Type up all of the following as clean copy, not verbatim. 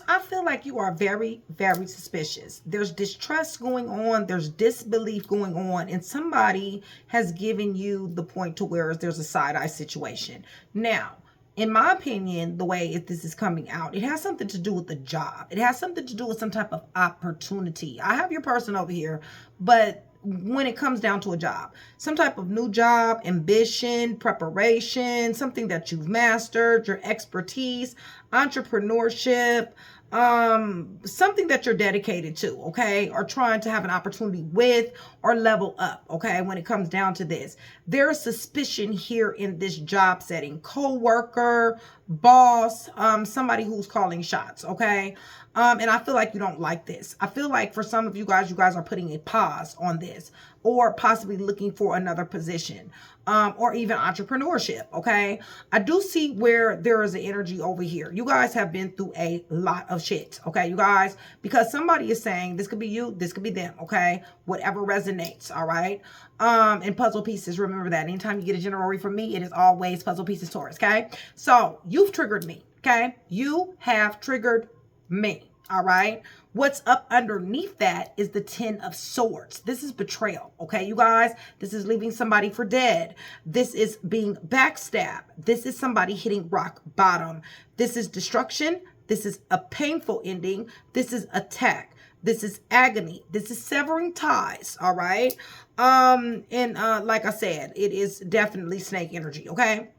I feel like you are very, very suspicious. There's distrust going on. There's disbelief going on. And somebody has given you the point to where there's a side-eye situation. Now, in my opinion, the way this is coming out, it has something to do with the job. It has something to do with some type of opportunity. I have your person over here, but when it comes down to a job, some type of new job, ambition, preparation, something that you've mastered, your expertise, entrepreneurship, something that you're dedicated to, okay, or trying to have an opportunity with or level up, okay, when it comes down to this. There's suspicion here in this job setting, co-worker, boss, somebody who's calling shots, okay. And I feel like you don't like this. I feel like for some of you guys are putting a pause on this, or possibly looking for another position, or even entrepreneurship, okay? I do see where there is an energy over here. You guys have been through a lot of shit, okay, you guys? Because somebody is saying, this could be you, this could be them, okay? Whatever resonates, all right? And puzzle pieces, remember that. Anytime you get a general read from me, it is always puzzle pieces, Taurus, okay? So, you've triggered me, okay? You have triggered me, all right? What's up underneath that is the 10 of Swords. This is betrayal, okay, you guys? This is leaving somebody for dead. This is being backstabbed. This is somebody hitting rock bottom. This is destruction. This is a painful ending. This is attack. This is agony. This is severing ties, all right? Like I said, it is definitely snake energy, okay?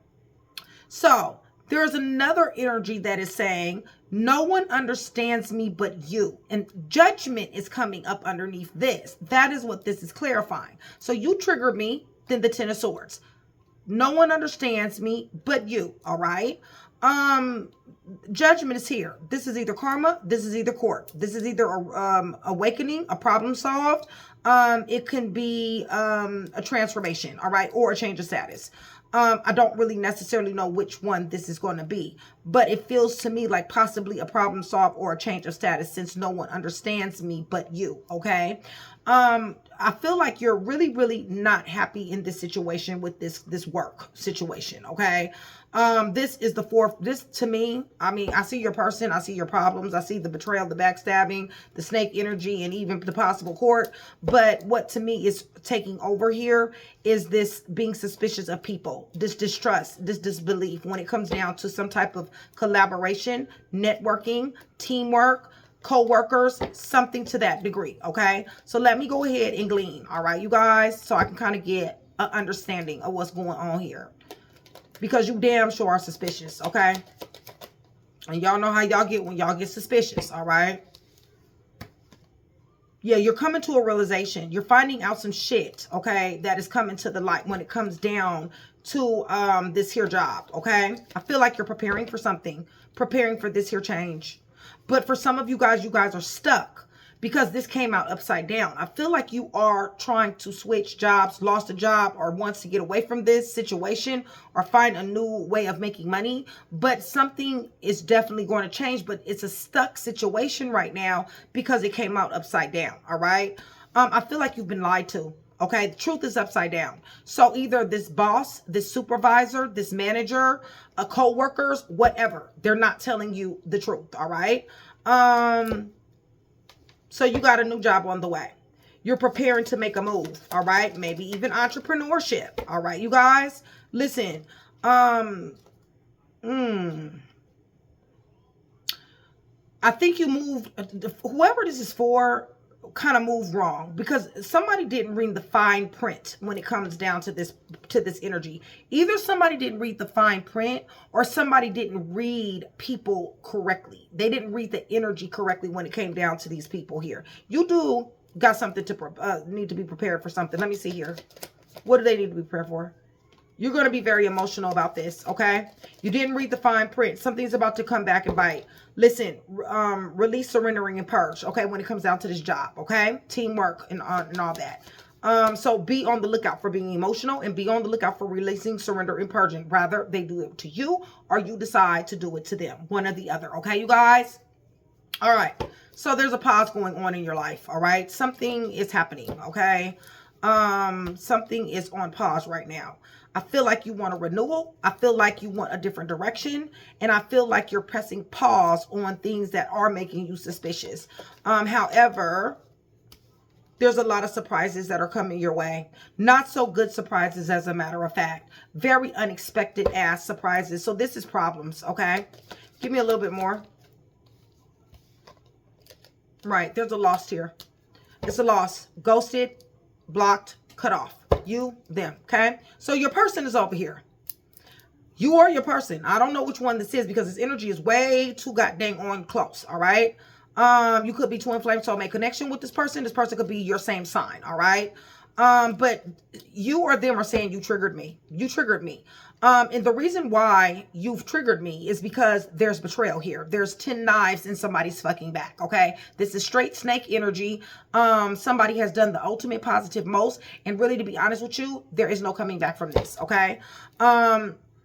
So, there's another energy that is saying, no one understands me but you. And judgment is coming up underneath this. That is what this is clarifying. So you triggered me, then the 10 of Swords. No one understands me but you, all right? Judgment is here. This is either karma. This is either court. This is either awakening, a problem solved. It can be a transformation, all right? Or a change of status. I don't really necessarily know which one this is going to be, but it feels to me like possibly a problem solved or a change of status, since no one understands me but you, okay? I feel like you're really, really not happy in this situation with this work situation, okay? This is the fourth. This, to me, I mean, I see your person, I see your problems, I see the betrayal, the backstabbing, the snake energy, and even the possible court. But what to me is taking over here is this being suspicious of people, this distrust, this disbelief when it comes down to some type of collaboration, networking, teamwork, co-workers, something to that degree, okay? So let me go ahead and glean, all right, you guys, so I can kind of get an understanding of what's going on here. Because you damn sure are suspicious, okay? And y'all know how y'all get when y'all get suspicious, all right? Yeah, you're coming to a realization. You're finding out some shit, okay, that is coming to the light when it comes down to this here job, okay? I feel like you're preparing for something, preparing for this here change. But for some of you guys are stuck because this came out upside down. I feel like you are trying to switch jobs, lost a job, or wants to get away from this situation or find a new way of making money. But something is definitely going to change, but it's a stuck situation right now because it came out upside down, all right? I feel like you've been lied to. Okay, the truth is upside down. So either this boss, this supervisor, this manager, co-workers, whatever, they're not telling you the truth, all right? So you got a new job on the way. You're preparing to make a move, all right? Maybe even entrepreneurship, all right, you guys? Listen, I think you moved, whoever this is for, kind of moved wrong because somebody didn't read the fine print when it comes down to this energy. Either somebody didn't read the fine print or somebody didn't read people correctly. They didn't read the energy correctly when it came down to these people here. You do got something to need to be prepared for something. Let me see here. What do they need to be prepared for? You're going to be very emotional about this, okay? You didn't read the fine print. Something's about to come back and bite. Listen, release, surrendering, and purge, okay, when it comes down to this job, okay? Teamwork and all that. So be on the lookout for being emotional and be on the lookout for releasing, surrender, and purging. Rather, they do it to you or you decide to do it to them. One or the other, okay, you guys? All right. So there's a pause going on in your life, all right? Something is happening, okay? Something is on pause right now. I feel like you want a renewal. I feel like you want a different direction. And I feel like you're pressing pause on things that are making you suspicious. However, there's a lot of surprises that are coming your way. Not so good surprises, as a matter of fact. Very unexpected ass surprises. So this is problems, okay? Give me a little bit more. Right, there's a loss here. It's a loss. Ghosted, blocked, cut off. You, them, okay? So your person is over here. You are your person. I don't know which one this is because this energy is way too goddamn on close, all right? You could be twin flame soulmate connection with this person. This person could be your same sign, all right? But you or them are saying you triggered me. You triggered me. And the reason why you've triggered me is because there's betrayal here. There's 10 knives in somebody's fucking back, okay? This is straight snake energy. Somebody has done the ultimate positive most. And really, to be honest with you, there is no coming back from this, okay?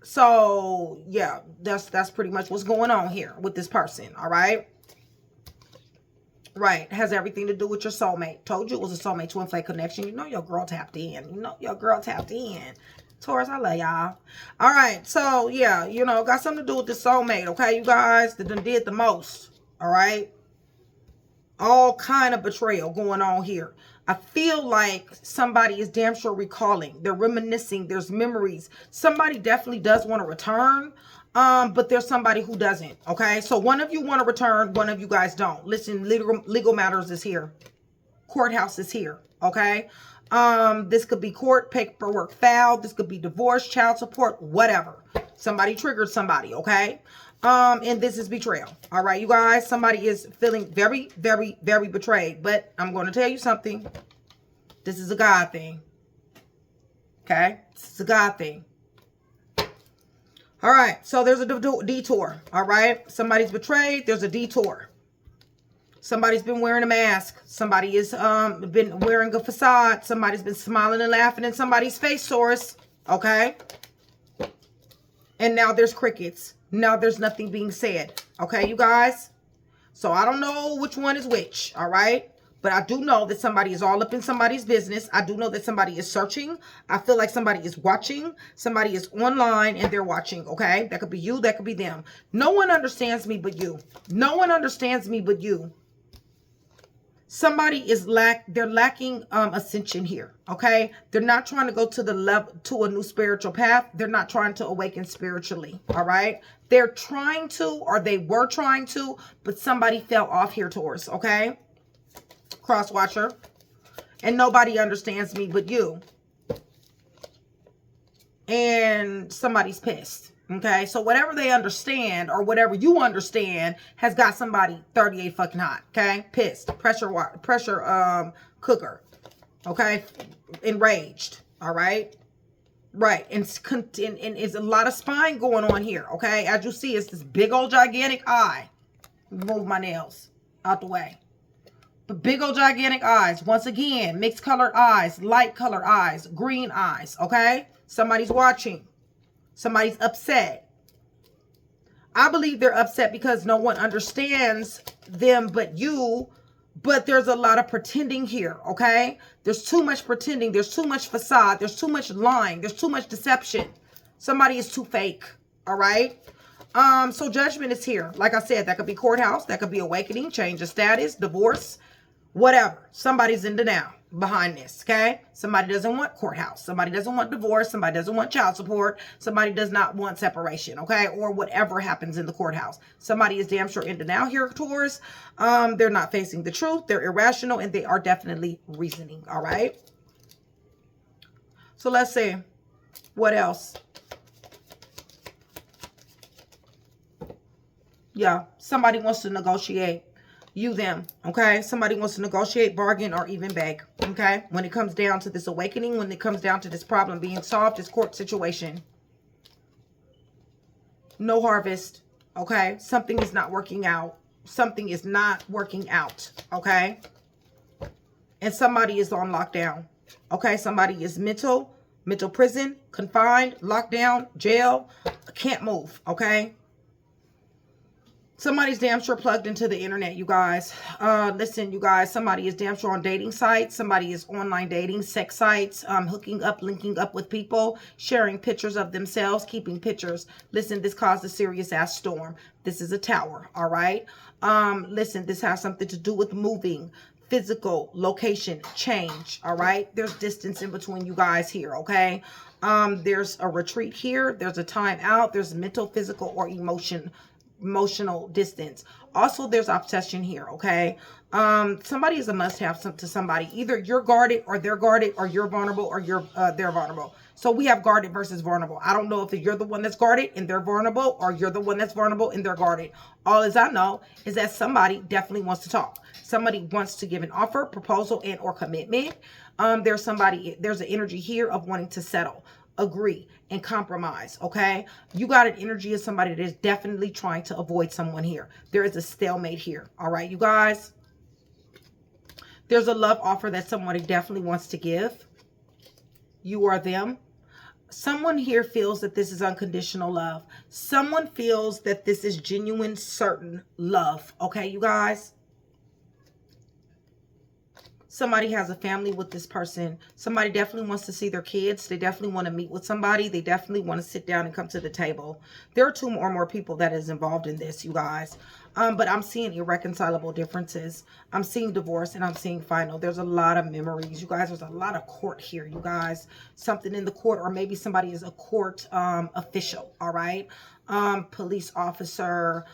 So, yeah, that's pretty much what's going on here with this person, all right? Right. Has everything to do with your soulmate. Told you it was a soulmate twin flame connection. You know your girl tapped in. You know your girl tapped in. Taurus, I love y'all. All right. So, yeah, you know, got something to do with the soulmate. Okay, you guys that done did the most. All right. All kind of betrayal going on here. I feel like somebody is damn sure recalling. They're reminiscing. There's memories. Somebody definitely does want to return. But there's somebody who doesn't. Okay. So one of you want to return. One of you guys don't. Listen, legal matters is here. Courthouse is here. Okay. This could be court paperwork filed. This could be divorce, child support, whatever. Somebody triggered somebody. Okay. And this is betrayal. All right, you guys, somebody is feeling very, very, very betrayed, but I'm going to tell you something. This is a God thing. Okay. This is a God thing. All right, so there's a detour, all right? Somebody's betrayed, there's a detour. Somebody's been wearing a mask. Somebody has been wearing a facade. Somebody's been smiling and laughing in somebody's face, Taurus, okay? And now there's crickets. Now there's nothing being said, okay, you guys? So I don't know which one is which, all right? But I do know that somebody is all up in somebody's business. I do know that somebody is searching. I feel like somebody is watching. Somebody is online and they're watching, okay? That could be you. That could be them. No one understands me but you. No one understands me but you. Somebody is they're lacking ascension here, okay? They're not trying to go to the level, to a new spiritual path. They're not trying to awaken spiritually, all right? They're trying to, or they were trying to, but somebody fell off here, Taurus, okay? Cross watcher, and nobody understands me but you, and somebody's pissed, okay? So whatever they understand or whatever you understand has got somebody 38 fucking hot, okay? Pissed, pressure cooker, okay? Enraged, all right? Right, and it's a lot of spine going on here, okay? As you see, it's this big old gigantic eye. Move my nails out the way. Big old gigantic eyes. Once again, mixed colored eyes, light colored eyes, green eyes, okay? Somebody's watching. Somebody's upset. I believe they're upset because no one understands them but you, but there's a lot of pretending here, okay? There's too much pretending. There's too much facade. There's too much lying. There's too much deception. Somebody is too fake, all right? So judgment is here. Like I said, that could be courthouse. That could be awakening, change of status, divorce. Whatever. Somebody's in denial behind this, okay? Somebody doesn't want courthouse. Somebody doesn't want divorce. Somebody doesn't want child support. Somebody does not want separation, okay? Or whatever happens in the courthouse. Somebody is damn sure in denial here, Taurus. They're not facing the truth. They're irrational, and they are definitely reasoning, all right? So let's see. What else? Yeah, somebody wants to negotiate. You, them, okay? Somebody wants to negotiate, bargain, or even beg, okay? When it comes down to this awakening, when it comes down to this problem being solved, this court situation. No harvest, okay? Something is not working out. Something is not working out, okay? And somebody is on lockdown, okay? Somebody is mental prison, confined, lockdown, jail, can't move, okay? Somebody's damn sure plugged into the internet, you guys. Listen, you guys, somebody is damn sure on dating sites. Somebody is online dating, sex sites, hooking up, linking up with people, sharing pictures of themselves, keeping pictures. Listen, this caused a serious ass storm. This is a tower, all right? Listen, this has something to do with moving, physical, location, change, all right? There's distance in between you guys here, okay? There's a retreat here. There's a time out. There's mental, physical, or emotional distance. Also, there's obsession here, okay? Somebody is a must-have to somebody. Either you're guarded or they're guarded, or you're vulnerable or they're vulnerable. So we have guarded versus vulnerable. I don't know if you're the one that's guarded and they're vulnerable, or you're the one that's vulnerable and they're guarded. All as I know is that somebody definitely wants to talk. Somebody wants to give an offer, proposal, and or commitment. There's an energy here of wanting to settle, agree, and compromise, okay? You got an energy of somebody that is definitely trying to avoid someone here. There is a stalemate here, all right, you guys? There's a love offer that somebody definitely wants to give. You are them. Someone here feels that this is unconditional love. Someone feels that this is genuine, certain love, okay, you guys? Somebody has a family with this person. Somebody definitely wants to see their kids. They definitely want to meet with somebody. They definitely want to sit down and come to the table. There are two or more people that is involved in this, you guys. But I'm seeing irreconcilable differences. I'm seeing divorce and I'm seeing final. There's a lot of memories. You guys, there's a lot of court here, you guys. Something in the court, or maybe somebody is a court official, all right? Police officer,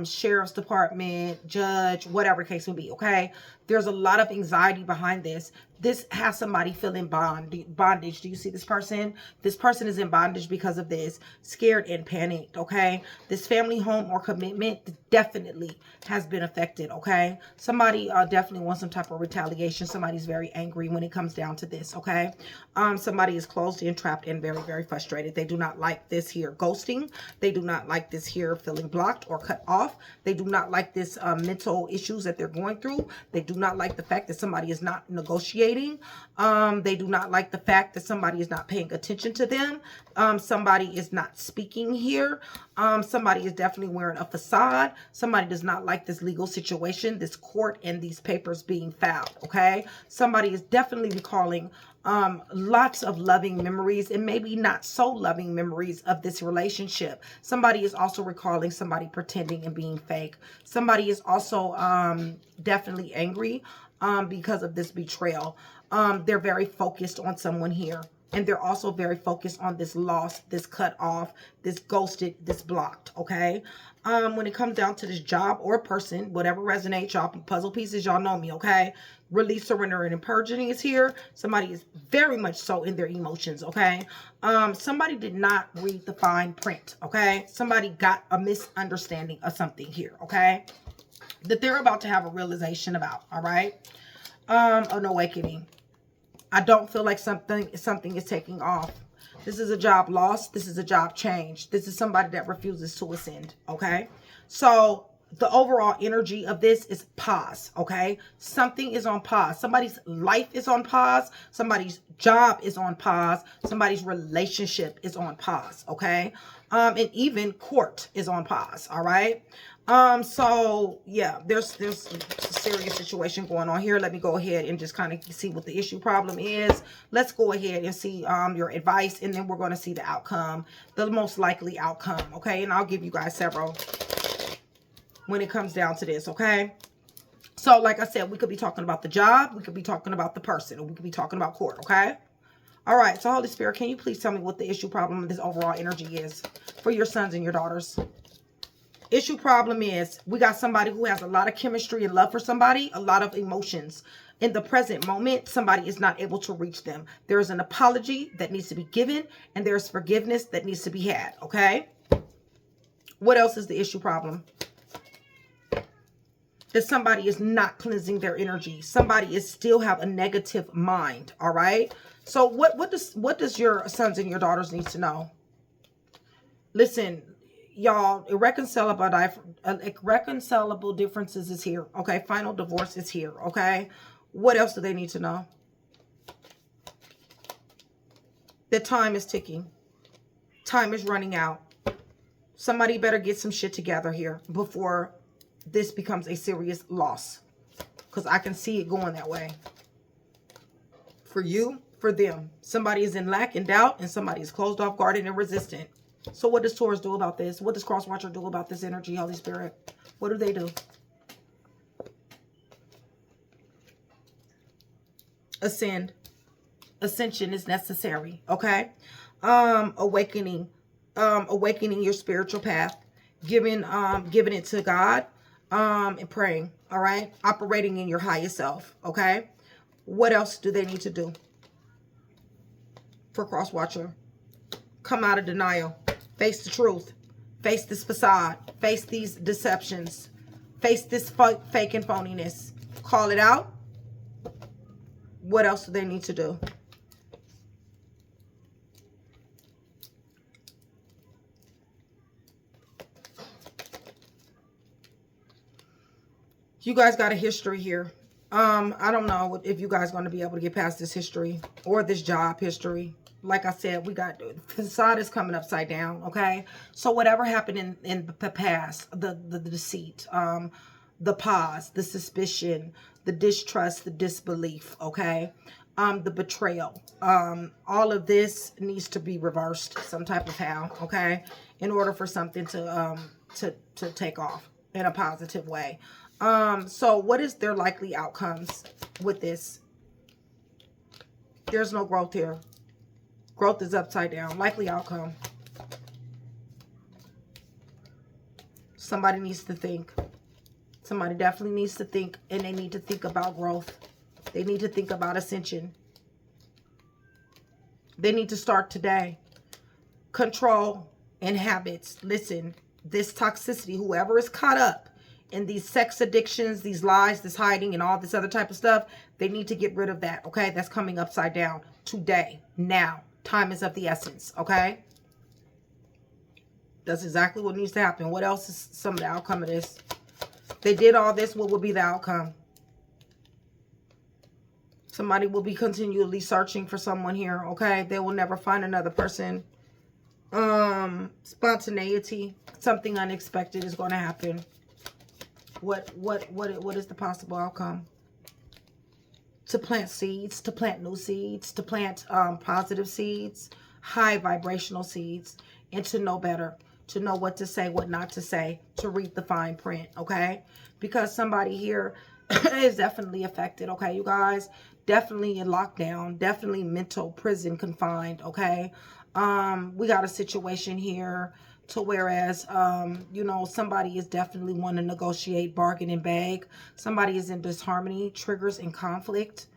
sheriff's department, judge, whatever the case may be, okay? There's a lot of anxiety behind this. This has somebody feeling bondage. Do you see this person? This person is in bondage because of this. Scared and panicked, okay? This family, home, or commitment definitely has been affected, okay? Somebody definitely wants some type of retaliation. Somebody's very angry when it comes down to this, okay? Somebody is closed in, trapped, and very, very frustrated. They do not like this here ghosting. They do not like this here feeling blocked or cut off. They do not like this mental issues that they're going through. They do not like the fact that somebody is not negotiating. They do not like the fact that somebody is not paying attention to them. Somebody is not speaking here. Somebody is definitely wearing a facade. Somebody does not like this legal situation, this court, and these papers being filed, okay? Somebody is definitely recalling lots of loving memories and maybe not so loving memories of this relationship. Somebody is also recalling somebody pretending and being fake. Somebody is also definitely angry because of this betrayal. They're very focused on someone here. And they're also very focused on this loss, this cut off, this ghosted, this blocked, okay? When it comes down to this job or person, whatever resonates, y'all puzzle pieces, y'all know me, okay? Release, surrender, and purging is here. Somebody is very much so in their emotions, okay? Somebody did not read the fine print, okay? Somebody got a misunderstanding of something here, okay? That they're about to have a realization about, all right? An awakening. I don't feel like something is taking off. This is a job loss. This is a job change. This is somebody that refuses to ascend, okay? So the overall energy of this is pause, okay? Something is on pause. Somebody's life is on pause. Somebody's job is on pause. Somebody's relationship is on pause, okay? And even court is on pause, all right? So yeah, there's a serious situation going on here. Let me go ahead and just kind of see what the issue problem is. Let's go ahead and see your advice, and then we're going to see the outcome, the most likely outcome, okay? And I'll give you guys several when it comes down to this, okay? So like I said, we could be talking about the job, we could be talking about the person, or we could be talking about court, okay? All right, so Holy Spirit, can you please tell me what the issue problem of this overall energy is for your sons and your daughters? Issue problem is we got somebody who has a lot of chemistry and love for somebody, a lot of emotions. In the present moment, somebody is not able to reach them. There is an apology that needs to be given, and there's forgiveness that needs to be had, okay? What else is the issue problem? That somebody is not cleansing their energy. Somebody is still have a negative mind, all right? So what does your sons and your daughters need to know? Listen, y'all, irreconcilable differences is here, okay? Final divorce is here, okay? What else do they need to know? The time is ticking. Time is running out. Somebody better get some shit together here before this becomes a serious loss. Because I can see it going that way. For you, for them. Somebody is in lack and doubt, and somebody is closed off, guarded, and resistant. So what does Taurus do about this? What does Cross Watcher do about this energy, Holy Spirit? What do they do? Ascend. Ascension is necessary, okay? Awakening your spiritual path, giving it to God, and praying, all right? Operating in your highest self, okay? What else do they need to do for Cross Watcher? Come out of denial. Face the truth. Face this facade. Face these deceptions. Face this fake and phoniness. Call it out. What else do they need to do? You guys got a history here. I don't know if you guys are going to be able to get past this history or this job history. Like I said, we got the facade is coming upside down, okay? So whatever happened in the past, the deceit, the pause, the suspicion, the distrust, the disbelief, okay? The betrayal. All of this needs to be reversed some type of how, okay? In order for something to take off in a positive way. So what is their likely outcomes with this? There's no growth here. Growth is upside down. Likely outcome. Somebody needs to think. Somebody definitely needs to think, and they need to think about growth. They need to think about ascension. They need to start today. Control and habits. Listen, this toxicity, whoever is caught up in these sex addictions, these lies, this hiding, and all this other type of stuff, they need to get rid of that, okay? That's coming upside down today, now. Time is of the essence, okay? That's exactly what needs to happen. What else is some of the outcome of this? They did all this, what will be the outcome? Somebody will be continually searching for someone here, okay? They will never find another person. Spontaneity, something unexpected is going to happen. What is the possible outcome? To plant seeds, to plant new seeds, to plant positive seeds, high vibrational seeds, and to know better, to know what to say, what not to say, to read the fine print, okay? Because somebody here is definitely affected, okay, you guys? Definitely in lockdown, definitely mental prison confined, okay? We got a situation here to whereas, you know, somebody is definitely wanting to negotiate, bargain, and beg. Somebody is in disharmony, triggers, and conflict.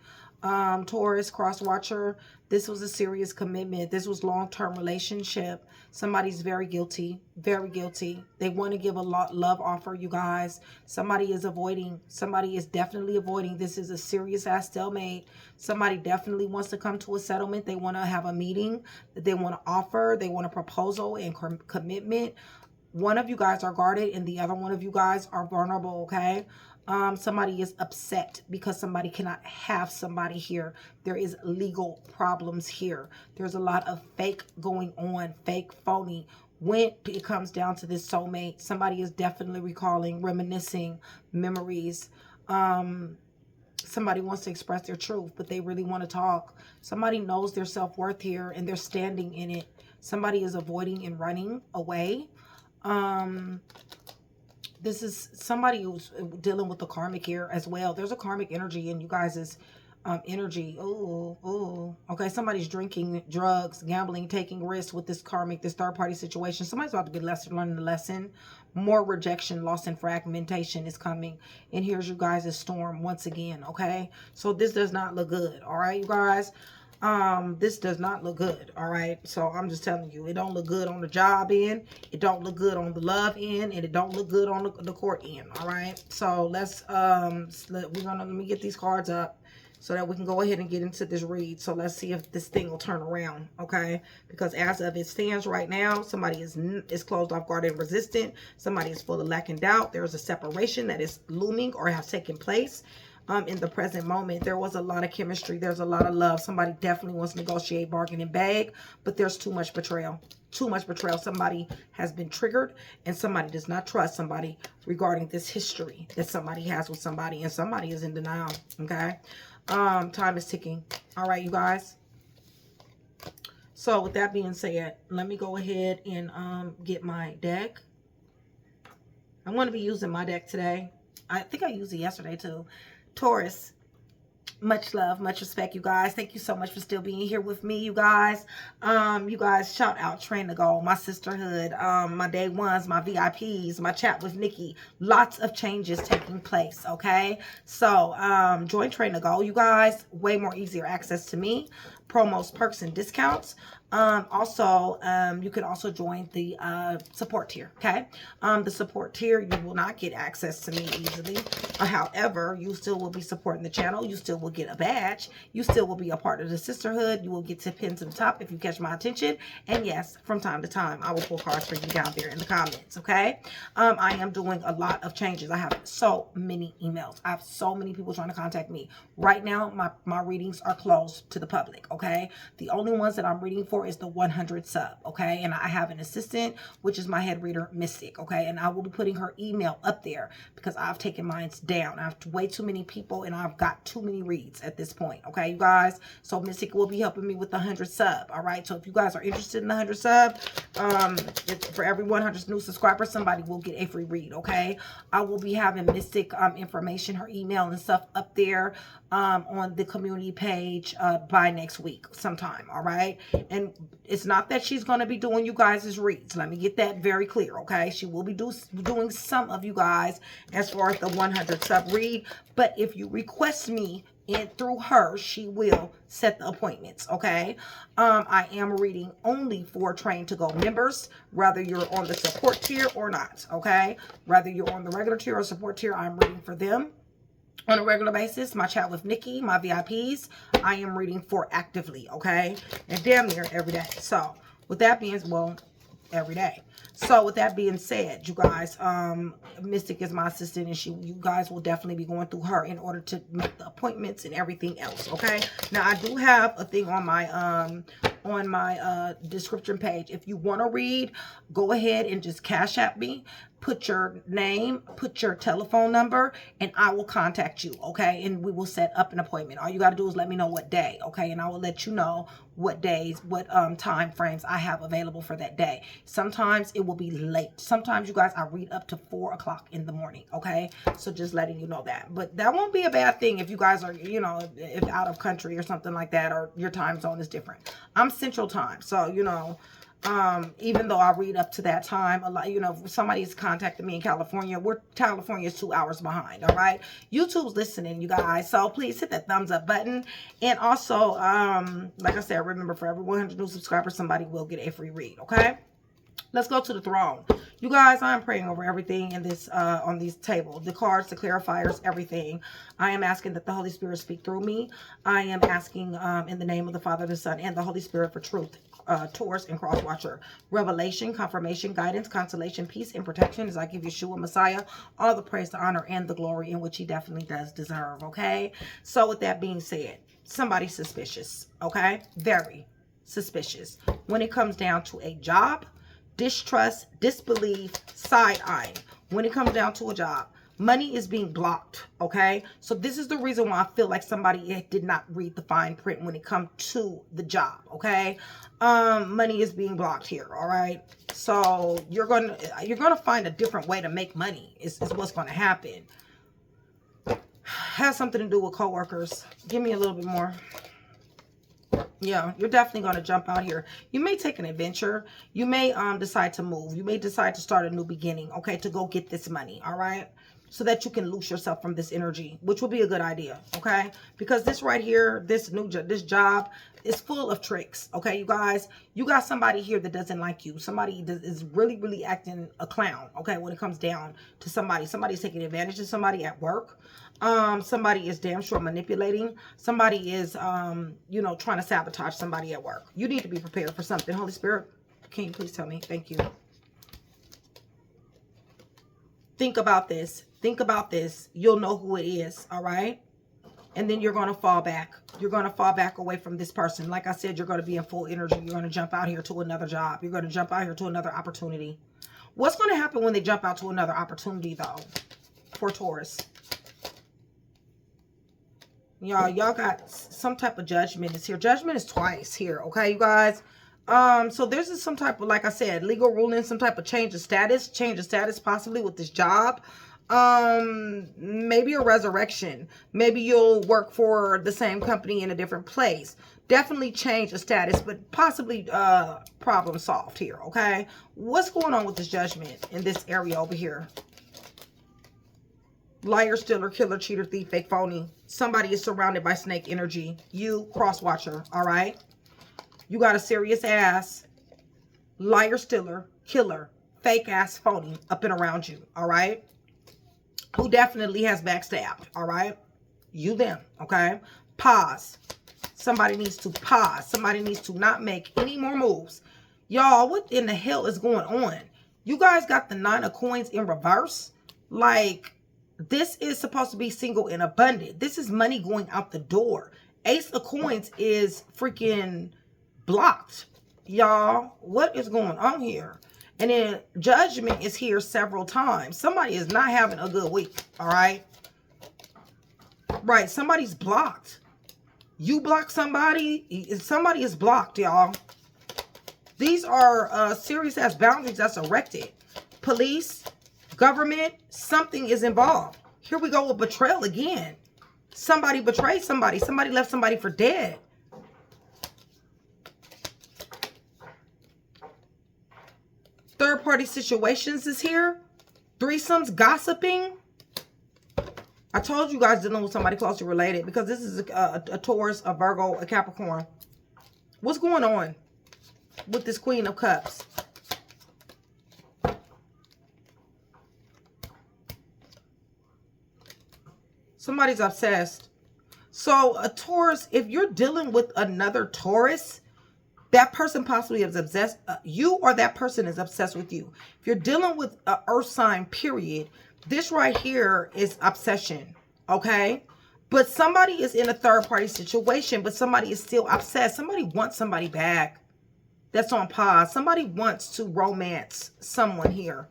Taurus, Cross Watcher, this was a serious commitment. This was long-term relationship. Somebody's very guilty, very guilty. They want to give a love offer, you guys. Somebody is avoiding. Somebody is definitely avoiding. This is a serious-ass stalemate. Somebody definitely wants to come to a settlement. They want to have a meeting. They want to offer. They want a proposal and commitment. One of you guys are guarded and the other one of you guys are vulnerable, okay? Somebody is upset because somebody cannot have somebody here. There is legal problems here. There's a lot of fake going on, fake, phony. When it comes down to this soulmate, somebody is definitely recalling, reminiscing memories. Somebody wants to express their truth, but they really want to talk. Somebody knows their self-worth here and they're standing in it. Somebody is avoiding and running away. This is somebody who's dealing with the karmic here as well. There's a karmic energy in you guys' energy. Oh, okay. Somebody's drinking, drugs, gambling, taking risks with this karmic, this third-party situation. Somebody's about to get learning the lesson. More rejection, loss, and fragmentation is coming. And here's you guys' storm once again, okay? So this does not look good, all right, you guys? This does not look good, all right? So I'm just telling you, it don't look good on the job end, it don't look good on the love end, and it don't look good on the court end, all right? So let's let me get these cards up so that we can go ahead and get into this read. So let's see if this thing will turn around, okay? Because as of it stands right now, somebody is closed off, guarded, and resistant. Somebody is full of lack and doubt. There's a separation that is looming or has taken place. In the present moment, there was a lot of chemistry. There's a lot of love. Somebody definitely wants to negotiate, bargain, and beg, but there's too much betrayal. Too much betrayal. Somebody has been triggered and somebody does not trust somebody regarding this history that somebody has with somebody, and somebody is in denial. Okay. Time is ticking. All right, you guys. So with that being said, let me go ahead and get my deck. I'm going to be using my deck today. I think I used it yesterday too. Taurus. Much love, much respect, you guys. Thank you so much for still being here with me, you guys. You guys, shout out Train to Go, my sisterhood, my day ones, my VIPs, my chat with Nikki. Lots of changes taking place, okay? So, join Train to Go, you guys. Way more easier access to me. Promos, perks, and discounts. Also, you can also join the support tier, okay? The support tier, you will not get access to me easily. However, you still will be supporting the channel. You still will get a badge. You still will be a part of the sisterhood. You will get to pin to the top if you catch my attention. And yes, from time to time, I will pull cards for you down there in the comments, okay? I am doing a lot of changes. I have so many emails. I have so many people trying to contact me. Right now, my readings are closed to the public, okay? The only ones that I'm reading for is the 100 sub, okay? And I have an assistant, which is my head reader, Mystic, okay? And I will be putting her email up there because I've taken mine down. I have way too many people and I've got too many reads at this point, okay, you guys? So Mystic will be helping me with the 100 sub, all right? So if you guys are interested in the 100 sub, for every 100 new subscribers, somebody will get a free read, okay? I will be having Mystic information, her email and stuff up there on the community page by next week sometime, all right? And it's not that she's going to be doing you guys' reads. Let me get that very clear, okay? She will be doing some of you guys as far as the 100 sub read, but if you request me through her, she will set the appointments, okay? I am reading only for Train to Go members, whether you're on the support tier or not, okay? Whether you're on the regular tier or support tier, I'm reading for them on a regular basis. My chat with Nikki, my VIPs, I am reading for actively, okay? And damn near every day. So with that being, well, every day. So with that being said, you guys, Mystic is my assistant, and you guys will definitely be going through her in order to make the appointments and everything else, okay? Now I do have a thing on my description page. If you want to read, go ahead and just Cash App me. Put your name, put your telephone number, and I will contact you, okay? And we will set up an appointment. All you got to do is let me know what day, okay? And I will let you know what days, what time frames I have available for that day. Sometimes it will be late. Sometimes, you guys, I read up to 4 o'clock in the morning, okay? So just letting you know that. But that won't be a bad thing if you guys are, you know, if out of country or something like that, or your time zone is different. I'm Central Time, so, you know, even though I read up to that time, a lot, you know, if somebody's contacted me in California, California is 2 hours behind, all right? YouTube's listening, you guys, so please hit that thumbs up button. And also, like I said, remember, for every 100 new subscribers, somebody will get a free read, okay? Let's go to the throne. You guys, I'm praying over everything in this, on these tables, the cards, the clarifiers, everything. I am asking that the Holy Spirit speak through me. I am asking in the name of the Father, the Son, and the Holy Spirit for truth, Taurus and Cross Watcher, revelation, confirmation, guidance, consolation, peace, and protection as I give Yeshua Messiah all the praise, the honor, and the glory in which he definitely does deserve, okay? So with that being said, somebody's suspicious, okay? Very suspicious. When it comes down to a job, distrust, disbelief, side-eyeing. When it comes down to a job, money is being blocked, okay? So this is the reason why I feel like somebody did not read the fine print when it comes to the job, okay? Money is being blocked here, all right? So you're gonna find a different way to make money is what's gonna happen. Has something to do with coworkers. Give me a little bit more. Yeah, you're definitely going to jump out here. You may take an adventure. You may decide to move. You may decide to start a new beginning, okay, to go get this money, all right? So that you can loose yourself from this energy, which will be a good idea, okay? Because this right here, this job is full of tricks, okay, you guys? You got somebody here that doesn't like you. Somebody that is really, really acting a clown, okay, when it comes down to somebody. Somebody's taking advantage of somebody at work. Somebody is damn sure manipulating. Somebody is, you know, trying to sabotage somebody at work. You need to be prepared for something. Holy Spirit, can you please tell me? Thank you. Think about this. Think about this. You'll know who it is, all right? And then you're going to fall back. You're going to fall back away from this person. Like I said, you're going to be in full energy. You're going to jump out here to another job. You're going to jump out here to another opportunity. What's going to happen when they jump out to another opportunity, though, for Taurus? Y'all got some type of judgment is here. Judgment is twice here, okay, you guys? So there's some type of, like I said, legal ruling, some type of change of status possibly with this job. Maybe a resurrection. Maybe you'll work for the same company in a different place. Definitely change of status, but possibly problem solved here, okay? What's going on with this judgment in this area over here? Liar, stealer, killer, cheater, thief, fake, phony. Somebody is surrounded by snake energy. You, cross watcher, all right? You got a serious ass liar, stealer, killer, fake ass, phony up and around you, all right? Who definitely has backstabbed, all right? You, them, okay? Pause. Somebody needs to pause. Somebody needs to not make any more moves. Y'all, what in the hell is going on? You guys got the 9 of coins in reverse? Like, this is supposed to be single and abundant. This is money going out the door. Ace of coins is freaking blocked. Y'all, what is going on here? And then judgment is here several times. Somebody is not having a good week, all right? Right, somebody's blocked. You block somebody, somebody is blocked, y'all. These are serious ass boundaries that's erected. Police, government, something is involved. Here we go with betrayal again. Somebody betrayed somebody. Somebody left somebody for dead. Third party situations is here. Threesomes, gossiping. I told you guys dealing with somebody closely related because this is a Taurus, a Virgo, a Capricorn. What's going on with this Queen of Cups? Somebody's obsessed. So a Taurus, if you're dealing with another Taurus, that person possibly is obsessed. You or that person is obsessed with you. If you're dealing with an earth sign, period, this right here is obsession, okay? But somebody is in a third party situation, but somebody is still obsessed. Somebody wants somebody back. That's on pause. Somebody wants to romance someone here.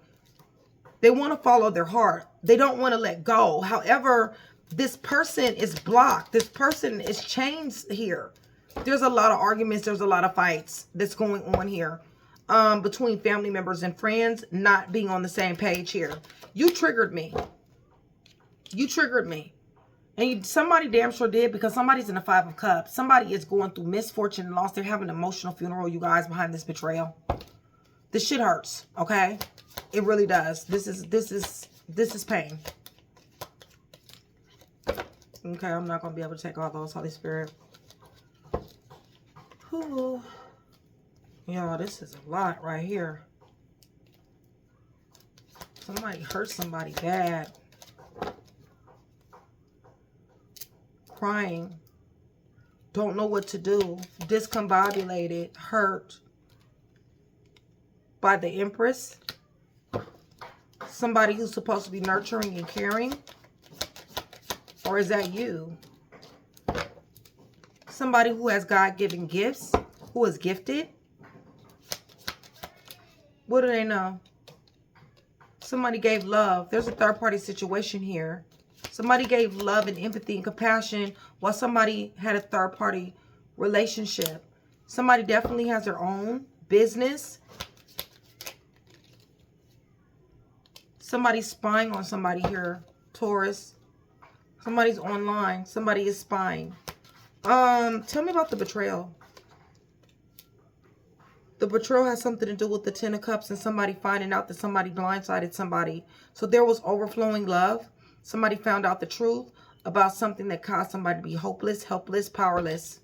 They want to follow their heart. They don't want to let go. However, this person is blocked. This person is chained here. There's a lot of arguments. There's a lot of fights that's going on here between family members and friends not being on the same page here. You triggered me. You triggered me. And somebody damn sure did, because somebody's in the 5 of Cups. Somebody is going through misfortune and loss. They're having an emotional funeral, you guys, behind this betrayal. This shit hurts, okay? It really does. This is pain. Okay, I'm not going to be able to take all those, Holy Spirit. Whew. Y'all, this is a lot right here. Somebody hurt somebody bad. Crying. Don't know what to do. Discombobulated. Hurt. By the Empress. Somebody who's supposed to be nurturing and caring. Or is that you? Somebody who has God-given gifts. Who is gifted. What do they know? Somebody gave love. There's a third-party situation here. Somebody gave love and empathy and compassion while somebody had a third-party relationship. Somebody definitely has their own business. Somebody's spying on somebody here, Taurus. Somebody's online. Somebody is spying. Tell me about the betrayal. The betrayal has something to do with the 10 of Cups and somebody finding out that somebody blindsided somebody. So there was overflowing love. Somebody found out the truth about something that caused somebody to be hopeless, helpless, powerless,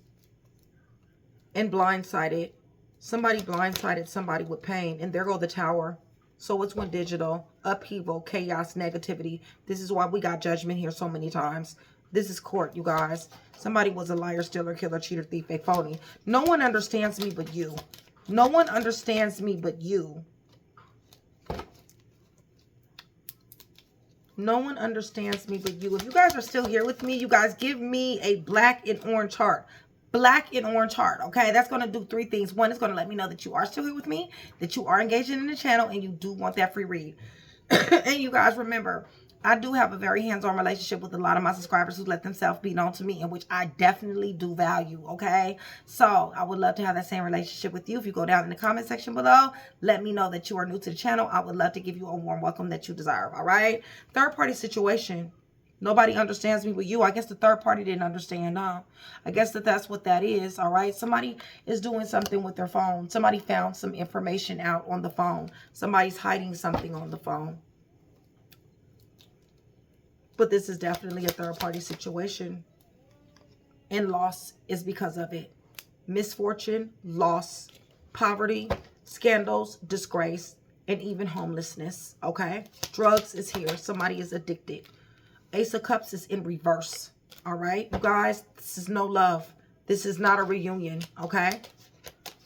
and blindsided. Somebody blindsided somebody with pain. And there go the Tower. So it's went digital, upheaval, chaos, negativity. This is why we got judgment here so many times. This is court, you guys. Somebody was a liar, stealer, killer, cheater, thief, fake, phony. No one understands me but you. No one understands me but you. No one understands me but you. If you guys are still here with me, you guys give me a black and orange heart. Black and orange heart, okay? That's going to do 3 things. One, it's going to let me know that you are still here with me, that you are engaging in the channel, and you do want that free read. And you guys remember, I do have a very hands-on relationship with a lot of my subscribers who let themselves be known to me, in which I definitely do value, okay? So I would love to have that same relationship with you. If you go down in the comment section below, let me know that you are new to the channel. I would love to give you a warm welcome that you deserve, all right? Third-party situation. Nobody understands me but you. I guess the third party didn't understand, huh? I guess that's what that is, all right? Somebody is doing something with their phone. Somebody found some information out on the phone. Somebody's hiding something on the phone. But this is definitely a third party situation. And loss is because of it. Misfortune, loss, poverty, scandals, disgrace, and even homelessness, okay? Drugs is here. Somebody is addicted. Ace of Cups is in reverse, all right? You guys, this is no love. This is not a reunion, okay?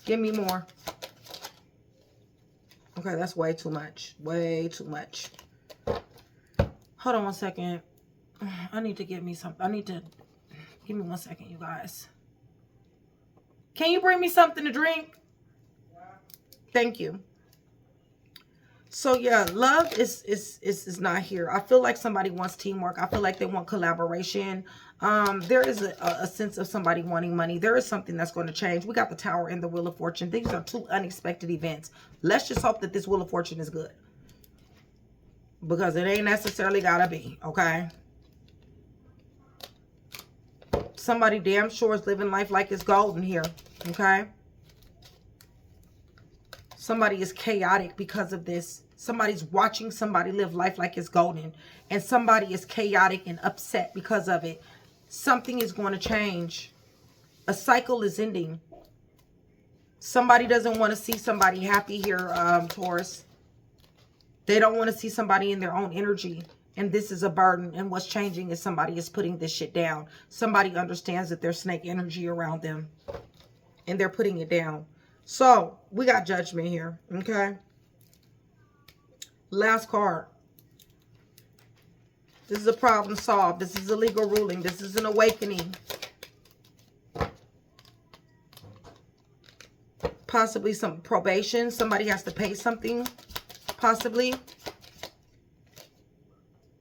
Give me more. Okay, that's way too much. Way too much. Hold on one second. I need to give me something. Give me 1 second, you guys. Can you bring me something to drink? Thank you. So yeah, love is not here. I feel like somebody wants teamwork. I feel like they want collaboration. There is a sense of somebody wanting money. There is something that's going to change. We got the Tower and the Wheel of Fortune. These are 2 unexpected events. Let's just hope that this Wheel of Fortune is good. Because it ain't necessarily gotta be, okay? Somebody damn sure is living life like it's golden here, okay? Somebody is chaotic because of this. Somebody's watching somebody live life like it's golden. And somebody is chaotic and upset because of it. Something is going to change. A cycle is ending. Somebody doesn't want to see somebody happy here, Taurus. They don't want to see somebody in their own energy. And this is a burden. And what's changing is somebody is putting this shit down. Somebody understands that there's snake energy around them. And they're putting it down. So, we got judgment here, okay? Last card. This is a problem solved. This is a legal ruling. This is an awakening. Possibly some probation. Somebody has to pay something, possibly.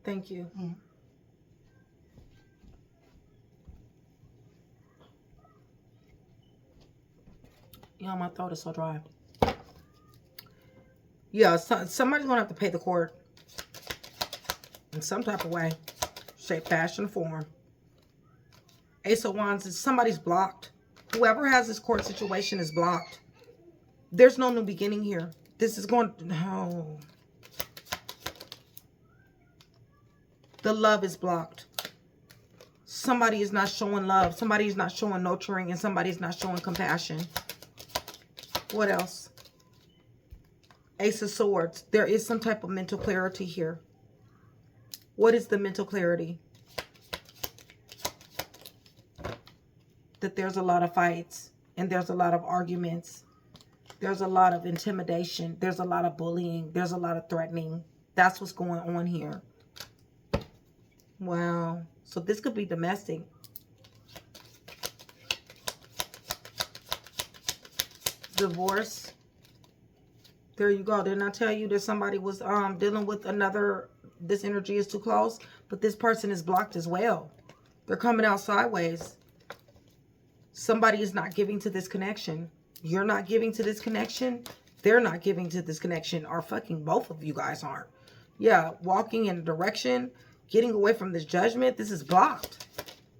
Thank you. Yeah, my throat is so dry. Yeah, somebody's going to have to pay the court in some type of way, shape, fashion, form. Ace of Wands is somebody's blocked. Whoever has this court situation is blocked. There's no new beginning here. This is going... No. The love is blocked. Somebody is not showing love. Somebody is not showing nurturing. And somebody is not showing compassion. What else? Ace of Swords. There is some type of mental clarity here. What is the mental clarity? That there's a lot of fights. And there's a lot of arguments. There's a lot of intimidation. There's a lot of bullying. There's a lot of threatening. That's what's going on here. Wow. So this could be domestic. Divorce. There you go. Didn't I tell you that somebody was dealing with another... This energy is too close. But this person is blocked as well. They're coming out sideways. Somebody is not giving to this connection. You're not giving to this connection. They're not giving to this connection. Or fucking both of you guys aren't. Yeah, walking in a direction, getting away from this judgment. This is blocked.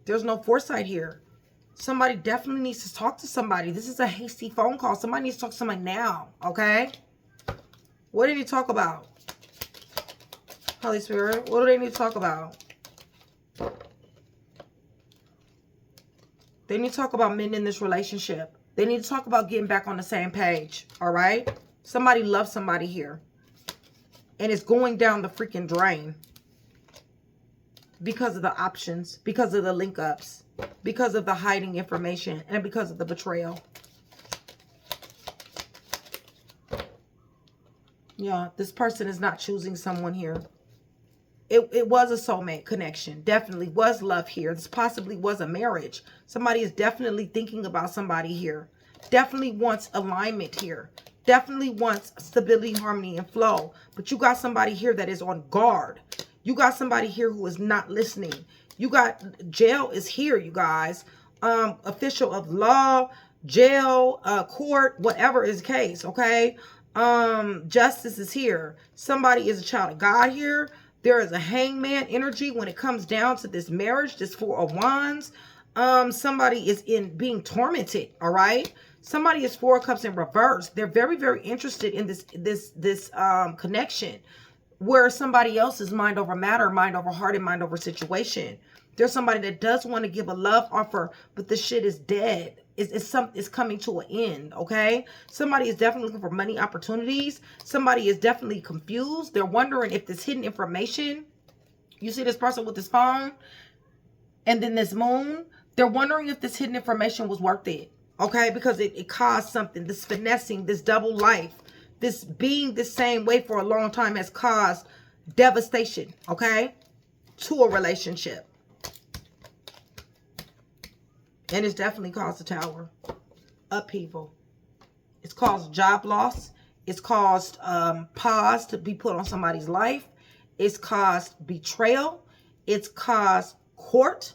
There's no foresight here. Somebody definitely needs to talk to somebody. This is a hasty phone call. Somebody needs to talk to somebody now, okay? What did he talk about? Holy Spirit, what do they need to talk about? They need to talk about mending this relationship. They need to talk about getting back on the same page, all right? Somebody loves somebody here. And it's going down the freaking drain. Because of the options, because of the link-ups, because of the hiding information, and because of the betrayal. Yeah, this person is not choosing someone here. It was a soulmate connection. Definitely was love here. This possibly was a marriage. Somebody is definitely thinking about somebody here. Definitely wants alignment here. Definitely wants stability, harmony, and flow. But you got somebody here that is on guard. You got somebody here who is not listening. You got jail is here, you guys. Official of law, jail, court, whatever is the case, okay? Justice is here. Somebody is a child of God here. There is a hangman energy when it comes down to this marriage, this Four of Wands. Somebody is being tormented, all right? Somebody is Four of Cups in reverse. They're very, very interested in this connection where somebody else is mind over matter, mind over heart, and mind over situation. There's somebody that does want to give a love offer, but the shit is dead. It's coming to an end, okay? Somebody is definitely looking for money opportunities. Somebody is definitely confused. They're wondering if this hidden information, you see this person with this phone and then this moon, they're wondering if this hidden information was worth it, okay? Because it caused something, this finessing, this double life, this being the same way for a long time has caused devastation, okay, to a relationship. And it's definitely caused a tower. Upheaval. It's caused job loss. It's caused pause to be put on somebody's life. It's caused betrayal. It's caused court.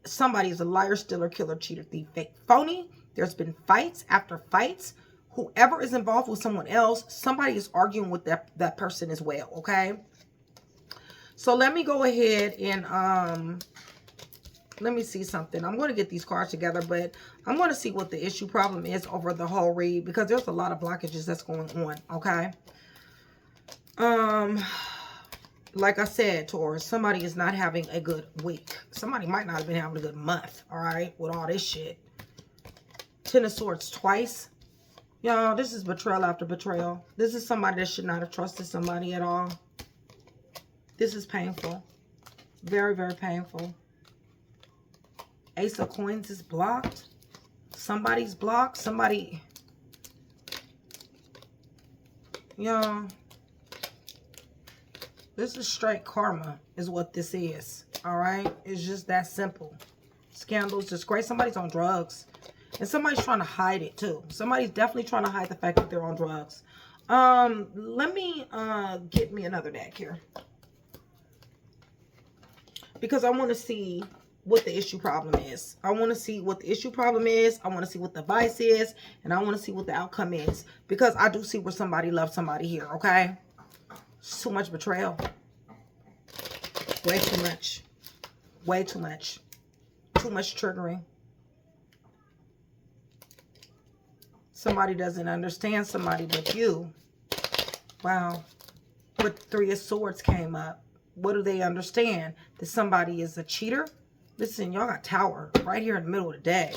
Somebody is a liar, stealer, killer, cheater, thief, fake, phony. There's been fights after fights. Whoever is involved with someone else, somebody is arguing with that person as well, okay? So let me go ahead and let me see something. I'm going to get these cards together, but I'm going to see what the issue problem is over the whole read, because there's a lot of blockages that's going on, okay? Like I said, Taurus, somebody is not having a good week. Somebody might not have been having a good month, all right, with all this shit. Ten of Swords twice. Y'all, this is betrayal after betrayal. This is somebody that should not have trusted somebody at all. This is painful. Very, very painful. Ace of Coins is blocked. Somebody's blocked. Somebody. Y'all. This is straight karma is what this is. All right? It's just that simple. Scandals, disgrace. Somebody's on drugs. And somebody's trying to hide it too. Somebody's definitely trying to hide the fact that they're on drugs. Let me get me another deck here. Because I want to see what the issue problem is. I want to see what the issue problem is. I want to see what the advice is. And I want to see what the outcome is. Because I do see where somebody loves somebody here, okay? It's too much betrayal. Way too much. Way too much. Too much triggering. Somebody doesn't understand somebody but you. Wow. But Three of Swords came up. What do they understand? That somebody is a cheater? Listen, y'all got Tower right here in the middle of the day.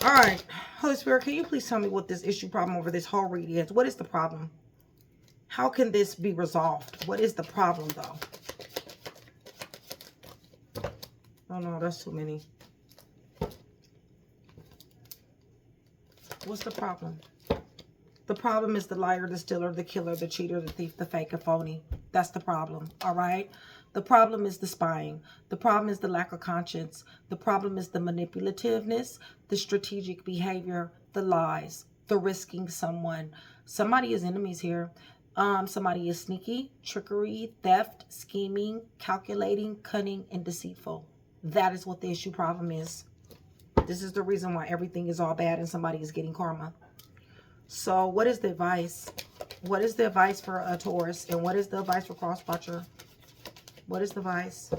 All right. Holy Spirit, can you please tell me what this issue problem over this whole read is? What is the problem? How can this be resolved? What is the problem, though? Oh, no, that's too many. What's the problem? The problem is the liar, the stealer, the killer, the cheater, the thief, the fake, and phony. That's the problem, all right? The problem is the spying. The problem is the lack of conscience. The problem is the manipulativeness, the strategic behavior, the lies, the risking someone. Somebody is enemies here. Somebody is sneaky, trickery, theft, scheming, calculating, cunning, and deceitful. That is what the issue problem is. This is the reason why everything is all bad and somebody is getting karma. So what is the advice? What is the advice for a Taurus? And what is the advice for Crosswatcher? What is the advice?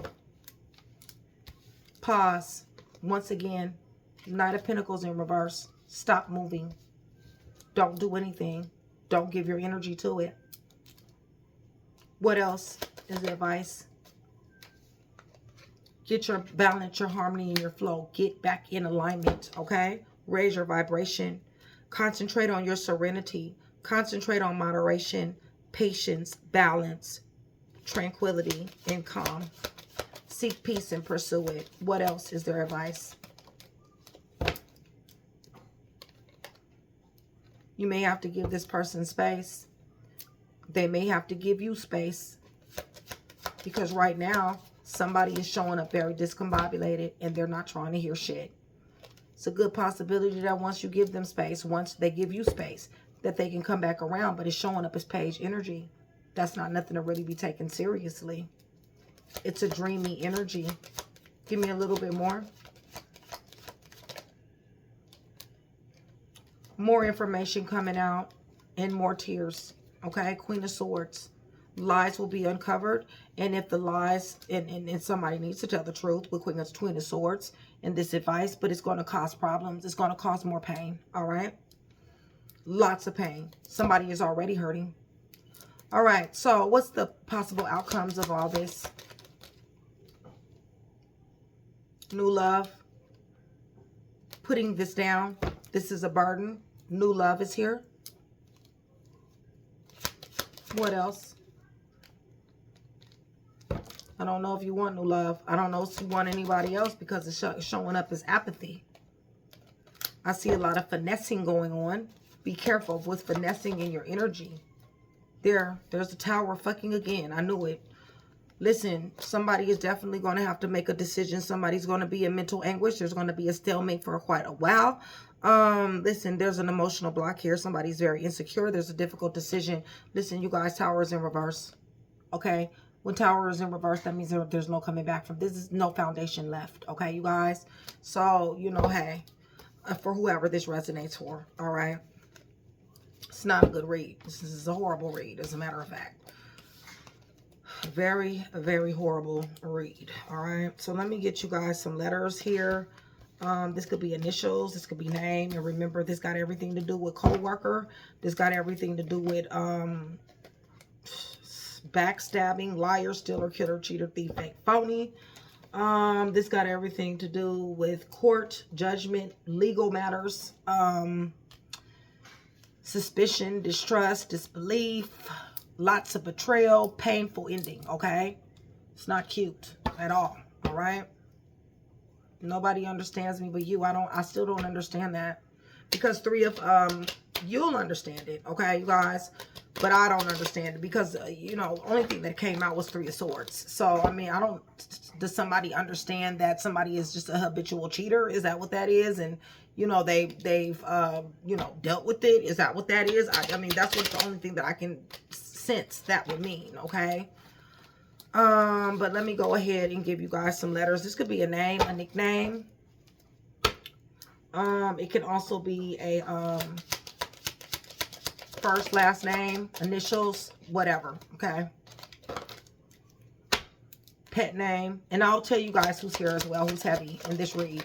Pause. Once again, Knight of Pentacles in reverse. Stop moving. Don't do anything. Don't give your energy to it. What else is the advice? Get your balance, your harmony, and your flow. Get back in alignment, okay? Raise your vibration. Concentrate on your serenity. Concentrate on moderation, patience, balance, tranquility, and calm. Seek peace and pursue it. What else is their advice? You may have to give this person space. They may have to give you space. Because right now, somebody is showing up very discombobulated and they're not trying to hear shit. It's a good possibility that once you give them space, once they give you space, that they can come back around, but it's showing up as page energy. That's not nothing to really be taken seriously. It's a dreamy energy. Give me a little bit more. More information coming out and more tears. Okay, Queen of Swords. Lies will be uncovered. And if the lies, and somebody needs to tell the truth with Queen of Swords in this advice, but it's going to cause problems. It's going to cause more pain. All right. Lots of pain. Somebody is already hurting. All right. So what's the possible outcomes of all this? New love. Putting this down. This is a burden. New love is here. What else? I don't know if you want new love. I don't know if you want anybody else because it's showing up as apathy. I see a lot of finessing going on. Be careful with finessing in your energy. There's the Tower fucking again. I knew it. Listen, somebody is definitely going to have to make a decision. Somebody's going to be in mental anguish. There's going to be a stalemate for quite a while. Listen, there's an emotional block here. Somebody's very insecure. There's a difficult decision. Listen, you guys, Tower is in reverse. Okay? When Tower is in reverse, that means there's no coming back from this. Is no foundation left. Okay, you guys? So, you know, hey, for whoever this resonates for. All right? It's not a good read. This is a horrible read, as a matter of fact. Very, very horrible read. All right. So let me get you guys some letters here. This could be initials. This could be name. And remember, this got everything to do with co-worker. This got everything to do with backstabbing, liar, stealer, killer, cheater, thief, fake, phony. This got everything to do with court, judgment, legal matters, suspicion, distrust, disbelief. Lots of betrayal, painful ending, okay? It's not cute at all, all right? Nobody understands me but you. I still don't understand that. Because you'll understand it, okay, you guys? But I don't understand it because, you know, only thing that came out was 3 of Swords. So, I mean, does somebody understand that somebody is just a habitual cheater? Is that what that is? And, you know, they've you know, dealt with it. Is that what that is? I mean, that's what's the only thing that I can sense that would mean, okay? But let me go ahead and give you guys some letters. This could be a name, a nickname. It can also be a first, last name, initials, whatever, okay? Pet name. And I'll tell you guys who's here as well, who's heavy in this read.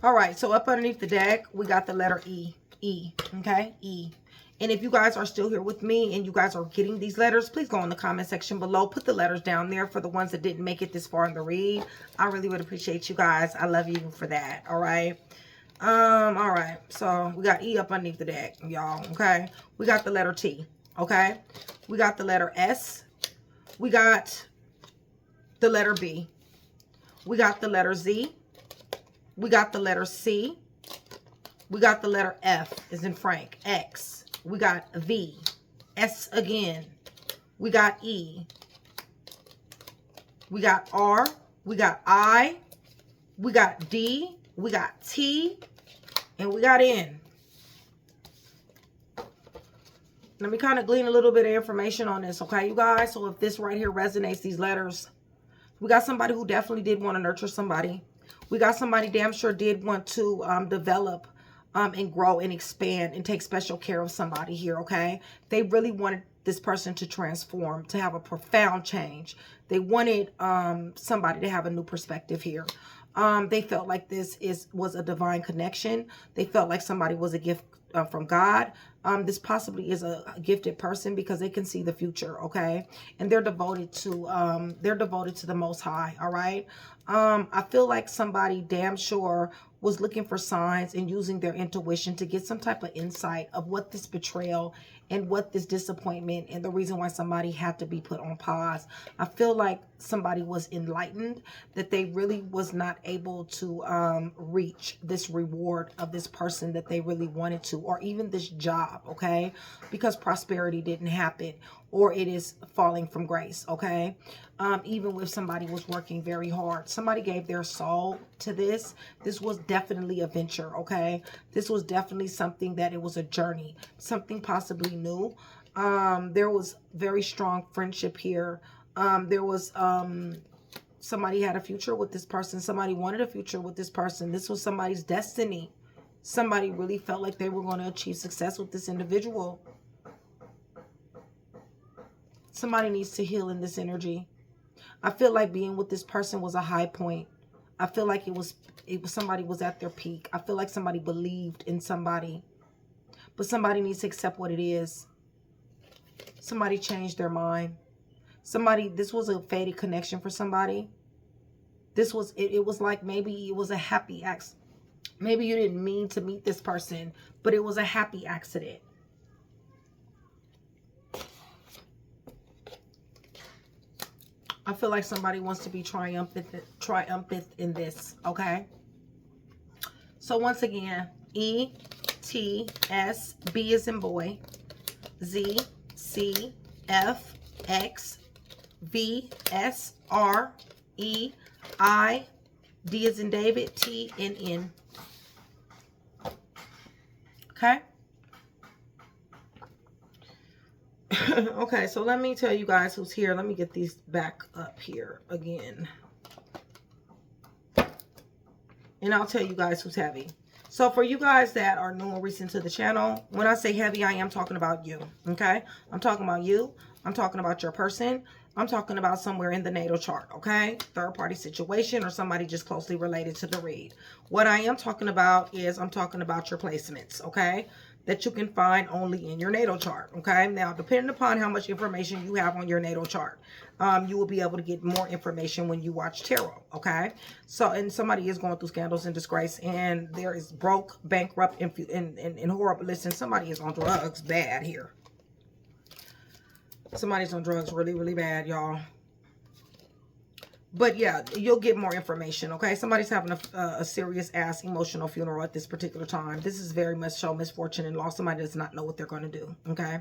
All right, so up underneath the deck, we got the letter E. E, okay? E. And if you guys are still here with me and you guys are getting these letters, please go in the comment section below. Put the letters down there for the ones that didn't make it this far in the read. I really would appreciate you guys. I love you for that, all right? All right, so we got E up underneath the deck, y'all, okay? We got the letter T, okay? We got the letter S. We got the letter B. We got the letter Z. We got the letter C. We got the letter F, as in Frank, X. We got V, S again. We got E. We got R. We got I. We got D. We got T. And we got N. Let me kind of glean a little bit of information on this, okay, you guys? So if this right here resonates, these letters, we got somebody who definitely did want to nurture somebody. We got somebody damn sure did want to develop and grow and expand and take special care of somebody here, okay? They really wanted this person to transform, to have a profound change. They wanted somebody to have a new perspective here. They felt like this was a divine connection. They felt like somebody was a gift from God. This possibly is a gifted person because they can see the future, okay? And they're devoted to the Most High, all right? I feel like somebody damn sure was looking for signs and using their intuition to get some type of insight of what this betrayal and what this disappointment and the reason why somebody had to be put on pause. I feel like somebody was enlightened that they really was not able to reach this reward of this person that they really wanted to, or even this job, okay? Because prosperity didn't happen. or it is falling from grace, okay? Even if somebody was working very hard, somebody gave their soul to this. This was definitely a venture, okay? This was definitely something that it was a journey, something possibly new. There was very strong friendship here. There was somebody had a future with this person. Somebody wanted a future with this person. This was somebody's destiny. Somebody really felt like they were going to achieve success with this individual. Somebody needs to heal in this energy. I feel like being with this person was a high point. I feel like it was somebody was at their peak. I feel like somebody believed in somebody. But somebody needs to accept what it is. Somebody changed their mind. This was a fated connection for somebody. This was, it was like maybe it was a happy accident. Maybe you didn't mean to meet this person, but it was a happy accident. I feel like somebody wants to be triumphant in this, okay? So once again, E, T, S, B as in boy, Z, C, F, X, V, S, R, E, I, D as in David, T, and N. Okay? Okay, so let me tell you guys who's here. Let me get these back up here again. And I'll tell you guys who's heavy. So for you guys that are new or recent to the channel, when I say heavy, I am talking about you. Okay? I'm talking about you. I'm talking about your person. I'm talking about somewhere in the natal chart. Okay? Third party situation or somebody just closely related to the read. What I am talking about is I'm talking about your placements. Okay? That you can find only in your natal chart, okay? Now, depending upon how much information you have on your natal chart, you will be able to get more information when you watch tarot, okay? So, and somebody is going through scandals and disgrace, and there is broke, bankrupt, and horrible. Listen, somebody is on drugs bad here. Somebody's on drugs really, really bad, y'all. But yeah, you'll get more information, okay? Somebody's having a serious ass emotional funeral at this particular time. This is very much so misfortune and loss. Somebody does not know what they're going to do, okay?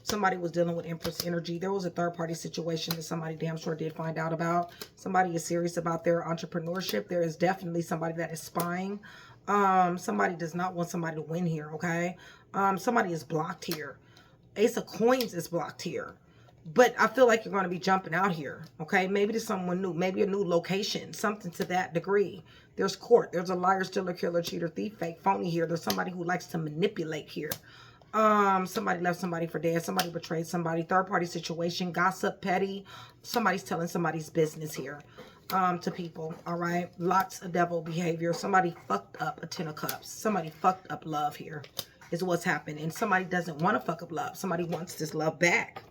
Somebody was dealing with Empress energy. There was a third party situation that somebody damn sure did find out about. Somebody is serious about their entrepreneurship. There is definitely somebody that is spying. Somebody does not want somebody to win here, okay? Somebody is blocked here. Ace of Coins is blocked here. But I feel like you're going to be jumping out here, okay? Maybe to someone new, maybe a new location, something to that degree. There's court. There's a liar, stealer, killer, cheater, thief, fake, phony here. There's somebody who likes to manipulate here. Somebody left somebody for dead. Somebody betrayed somebody. Third party situation, gossip, petty. Somebody's telling somebody's business here to people, all right? Lots of devil behavior. Somebody fucked up a 10 of cups. Somebody fucked up love here is what's happening. And somebody doesn't want to fuck up love. Somebody wants this love back.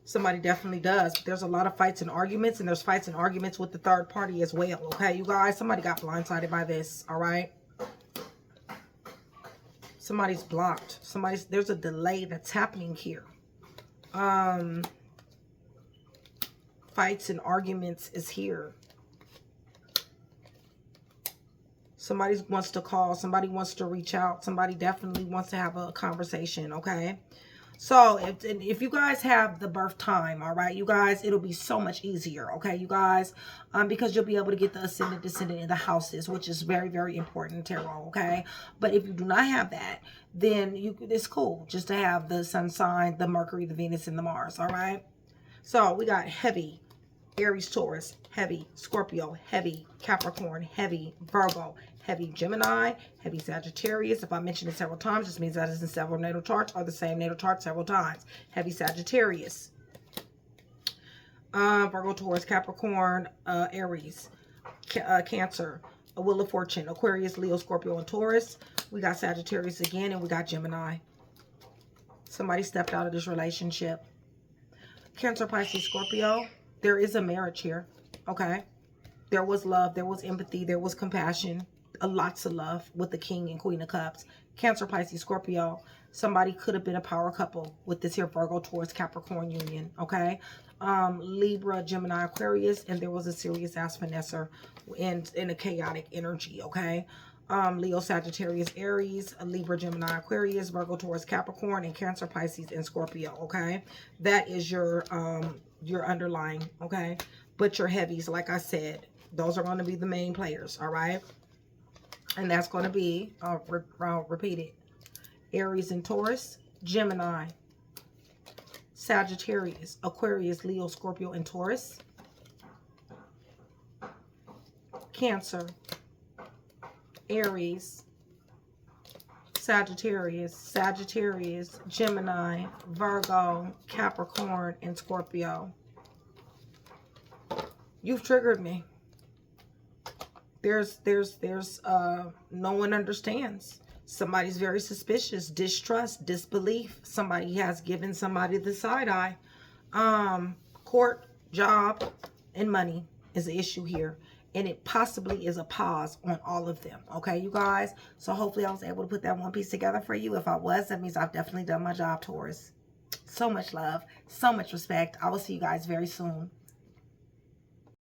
Somebody definitely does. But there's a lot of fights and arguments, and there's fights and arguments with the third party as well. Okay, you guys? Somebody got blindsided by this, all right? Somebody's blocked. There's a delay that's happening here. Fights and arguments is here. Somebody wants to call. Somebody wants to reach out. Somebody definitely wants to have a conversation, okay? So, if you guys have the birth time, all right, you guys, it'll be so much easier, okay, you guys, because you'll be able to get the ascendant, descendant in the houses, which is very, very important in tarot, okay? But if you do not have that, then it's cool just to have the sun sign, the Mercury, the Venus, and the Mars, all right? So, we got heavy Aries, Taurus, heavy Scorpio, heavy Capricorn, heavy Virgo, heavy Gemini, heavy Sagittarius. If I mention it several times, this means that it's in several natal charts or the same natal chart several times. Heavy Sagittarius. Virgo, Taurus, Capricorn, Aries, Cancer, a Wheel of Fortune, Aquarius, Leo, Scorpio, and Taurus. We got Sagittarius again, and we got Gemini. Somebody stepped out of this relationship. Cancer, Pisces, Scorpio. There is a marriage here, okay? There was love, there was empathy, there was compassion, lots of love with the King and Queen of Cups. Cancer, Pisces, Scorpio. Somebody could have been a power couple with this here Virgo, Taurus, Capricorn union, okay? Libra, Gemini, Aquarius, and there was a serious ass finesser in a chaotic energy, okay? Leo, Sagittarius, Aries, Libra, Gemini, Aquarius, Virgo, Taurus, Capricorn, and Cancer, Pisces, and Scorpio. Okay, that is your underlying. Okay, but your heavies, like I said, those are going to be the main players. All right, and that's going to be repeat it: Aries and Taurus, Gemini, Sagittarius, Aquarius, Leo, Scorpio, and Taurus, Cancer, Aries, Sagittarius, Gemini, Virgo, Capricorn, and Scorpio. You've triggered me. There's no one understands. Somebody's very suspicious, distrust, disbelief. Somebody has given somebody the side eye. Court, job, and money is the issue here. And it possibly is a pause on all of them. Okay, you guys? So hopefully I was able to put that one piece together for you. If I was, that means I've definitely done my job, Taurus. So much love, so much respect. I will see you guys very soon.